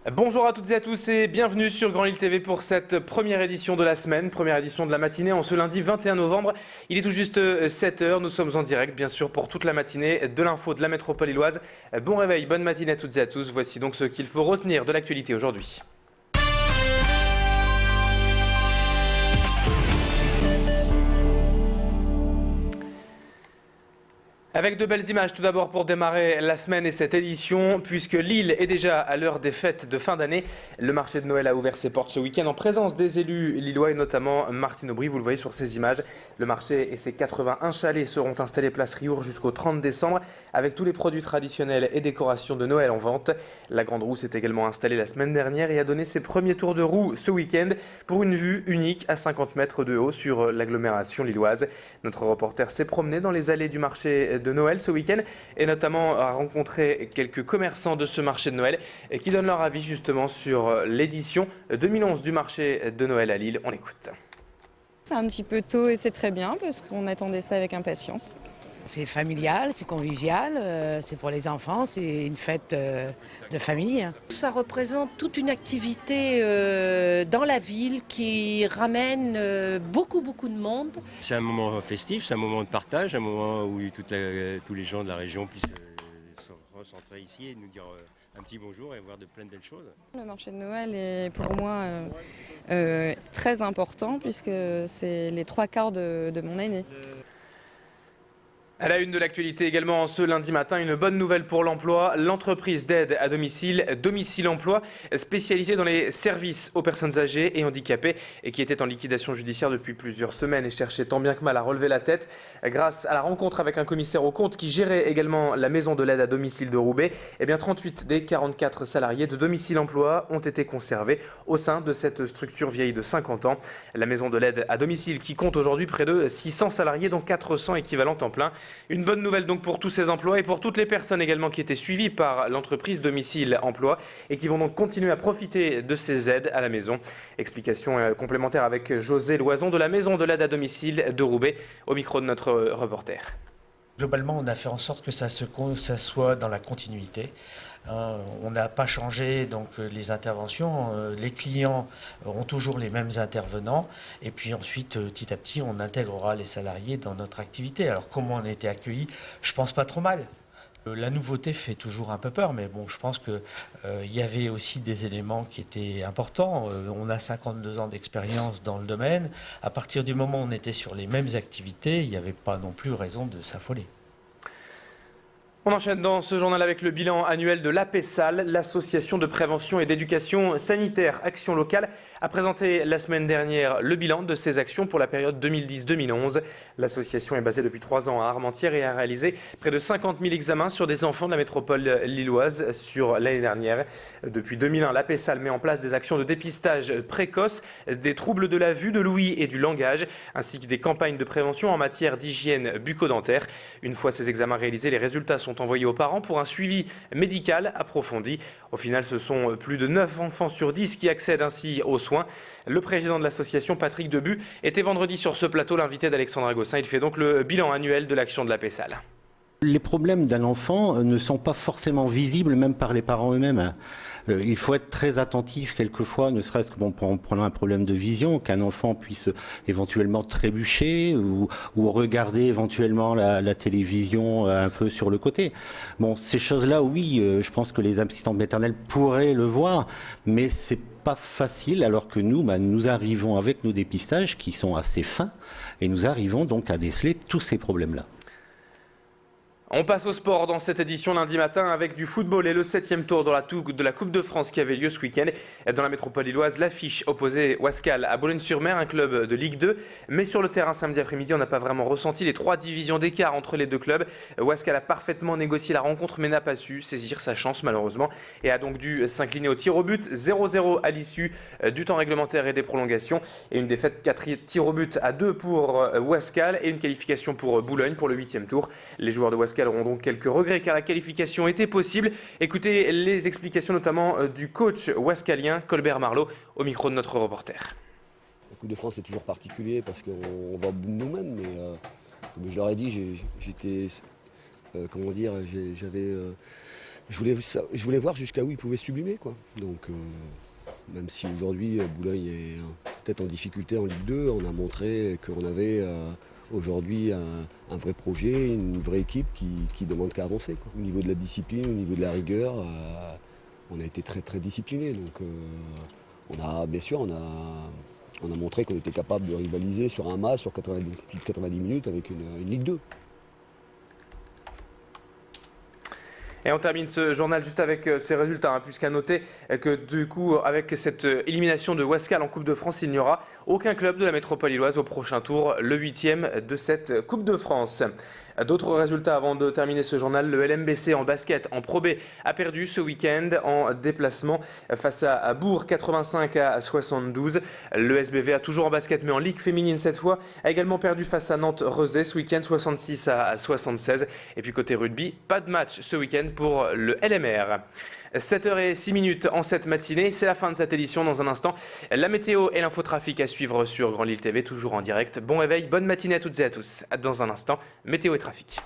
Bonjour à toutes et à tous et bienvenue sur Grand Lille TV pour cette première édition de la semaine, première édition de la matinée en ce lundi 21 novembre. Il est tout juste 7 heures, nous sommes en direct bien sûr pour toute la matinée de l'info de la métropole lilloise. Bon réveil, bonne matinée à toutes et à tous, voici donc ce qu'il faut retenir de l'actualité aujourd'hui. Avec de belles images tout d'abord pour démarrer la semaine et cette édition, puisque Lille est déjà à l'heure des fêtes de fin d'année. Le marché de Noël a ouvert ses portes ce week-end en présence des élus lillois et notamment Martine Aubry, vous le voyez sur ces images. Le marché et ses 81 chalets seront installés place Riour jusqu'au 30 décembre avec tous les produits traditionnels et décorations de Noël en vente. La Grande Roue s'est également installée la semaine dernière et a donné ses premiers tours de roue ce week-end pour une vue unique à 50 mètres de haut sur l'agglomération lilloise. Notre reporter s'est promené dans les allées du marché de Noël ce week-end et notamment a rencontré quelques commerçants de ce marché de Noël qui donnent leur avis justement sur l'édition 2011 du marché de Noël à Lille. On écoute. C'est un petit peu tôt et c'est très bien parce qu'on attendait ça avec impatience. C'est familial, c'est convivial, c'est pour les enfants, c'est une fête de famille. Ça représente toute une activité dans la ville qui ramène beaucoup de monde. C'est un moment festif, c'est un moment de partage, un moment où tous les gens de la région puissent se recentrer ici et nous dire un petit bonjour et voir de plein de belles choses. Le marché de Noël est pour moi très important puisque c'est les 3/4 de mon année. À la une de l'actualité également ce lundi matin, une bonne nouvelle pour l'emploi. L'entreprise d'aide à domicile, Domicile Emploi, spécialisée dans les services aux personnes âgées et handicapées et qui était en liquidation judiciaire depuis plusieurs semaines et cherchait tant bien que mal à relever la tête. Grâce à la rencontre avec un commissaire aux comptes qui gérait également la maison de l'aide à domicile de Roubaix, 38 des 44 salariés de Domicile Emploi ont été conservés au sein de cette structure vieille de 50 ans. La maison de l'aide à domicile qui compte aujourd'hui près de 600 salariés, dont 400 équivalents temps plein. Une bonne nouvelle donc pour tous ces emplois et pour toutes les personnes également qui étaient suivies par l'entreprise Domicile Emploi et qui vont donc continuer à profiter de ces aides à la maison. Explication complémentaire avec José Loison de la maison de l'aide à domicile de Roubaix au micro de notre reporter. Globalement, on a fait en sorte que ça soit dans la continuité. On n'a pas changé donc les interventions. Les clients ont toujours les mêmes intervenants. Et puis ensuite, petit à petit, on intégrera les salariés dans notre activité. Alors comment on a été accueillis? Je pense pas trop mal. La nouveauté fait toujours un peu peur, mais bon, je pense qu'il y avait aussi des éléments qui étaient importants. On a 52 ans d'expérience dans le domaine. À partir du moment où on était sur les mêmes activités, il n'y avait pas non plus raison de s'affoler. On enchaîne dans ce journal avec le bilan annuel de l'APESAL, l'association de prévention et d'éducation sanitaire Action Locale, a présenté la semaine dernière le bilan de ses actions pour la période 2010-2011. L'association est basée depuis 3 ans à Armentières et a réalisé près de 50 000 examens sur des enfants de la métropole lilloise sur l'année dernière. Depuis 2001, l'APESAL met en place des actions de dépistage précoce des troubles de la vue, de l'ouïe et du langage, ainsi que des campagnes de prévention en matière d'hygiène bucco-dentaire. Une fois ces examens réalisés, les résultats sont envoyés aux parents pour un suivi médical approfondi. Au final, ce sont plus de 9 enfants sur 10 qui accèdent ainsi aux soins. Le président de l'association, Patrick Debu, était vendredi sur ce plateau, l'invité d'Alexandra Gossin. Il fait donc le bilan annuel de l'action de l'APESAL. Les problèmes d'un enfant ne sont pas forcément visibles même par les parents eux-mêmes. Il faut être très attentif quelquefois, ne serait-ce que en prenant un problème de vision, qu'un enfant puisse éventuellement trébucher ou regarder éventuellement la télévision un peu sur le côté. Bon, ces choses-là, oui, je pense que les assistantes maternelles pourraient le voir, mais c'est pas facile, alors que nous arrivons avec nos dépistages qui sont assez fins et nous arrivons donc à déceler tous ces problèmes-là. On passe au sport dans cette édition lundi matin avec du football et le 7e tour de la Coupe de France qui avait lieu ce week-end. Dans la métropole lilloise, l'affiche opposait Wascal à Boulogne-sur-Mer, un club de Ligue 2. Mais sur le terrain samedi après-midi, on n'a pas vraiment ressenti les 3 divisions d'écart entre les deux clubs. Wascal a parfaitement négocié la rencontre mais n'a pas su saisir sa chance malheureusement et a donc dû s'incliner au tir au but. 0-0 à l'issue du temps réglementaire et des prolongations. Et une défaite 4 tirs au but à 2 pour Wascal et une qualification pour Boulogne pour le 8e tour. Les joueurs de Wascal auront donc quelques regrets car la qualification était possible. Écoutez les explications notamment du coach wascalien Colbert Marlot au micro de notre reporter. La Coupe de France c'est toujours particulier parce qu'on va au bout de nous-mêmes, mais comme je leur ai dit, j'étais, je voulais voir jusqu'à où ils pouvaient sublimer, quoi. Donc, même si aujourd'hui Boulogne est peut-être en difficulté en Ligue 2, on a montré qu'on avait aujourd'hui un vrai projet, une vraie équipe qui demande qu'à avancer, quoi. Au niveau de la discipline, au niveau de la rigueur, on a été très très disciplinés. Donc, bien sûr, on a montré qu'on était capable de rivaliser sur un match, sur 90 minutes avec une Ligue 2. Et on termine ce journal juste avec ces résultats, puisqu'à noter que du coup, avec cette élimination de Wascal en Coupe de France, il n'y aura aucun club de la métropole lilloise au prochain tour, le 8e de cette Coupe de France. D'autres résultats avant de terminer ce journal, le LMBC en basket en Pro B a perdu ce week-end en déplacement face à Bourg 85-72. Le SBV a toujours en basket mais en Ligue féminine cette fois, a également perdu face à Nantes-Rezé ce week-end 66-76. Et puis côté rugby, pas de match ce week-end pour le LMR. 7h06 en cette matinée, c'est la fin de cette édition. Dans un instant, la météo et l'infotrafic à suivre sur Grand Lille TV, toujours en direct. Bon réveil, bonne matinée à toutes et à tous. Dans un instant, météo et trafic.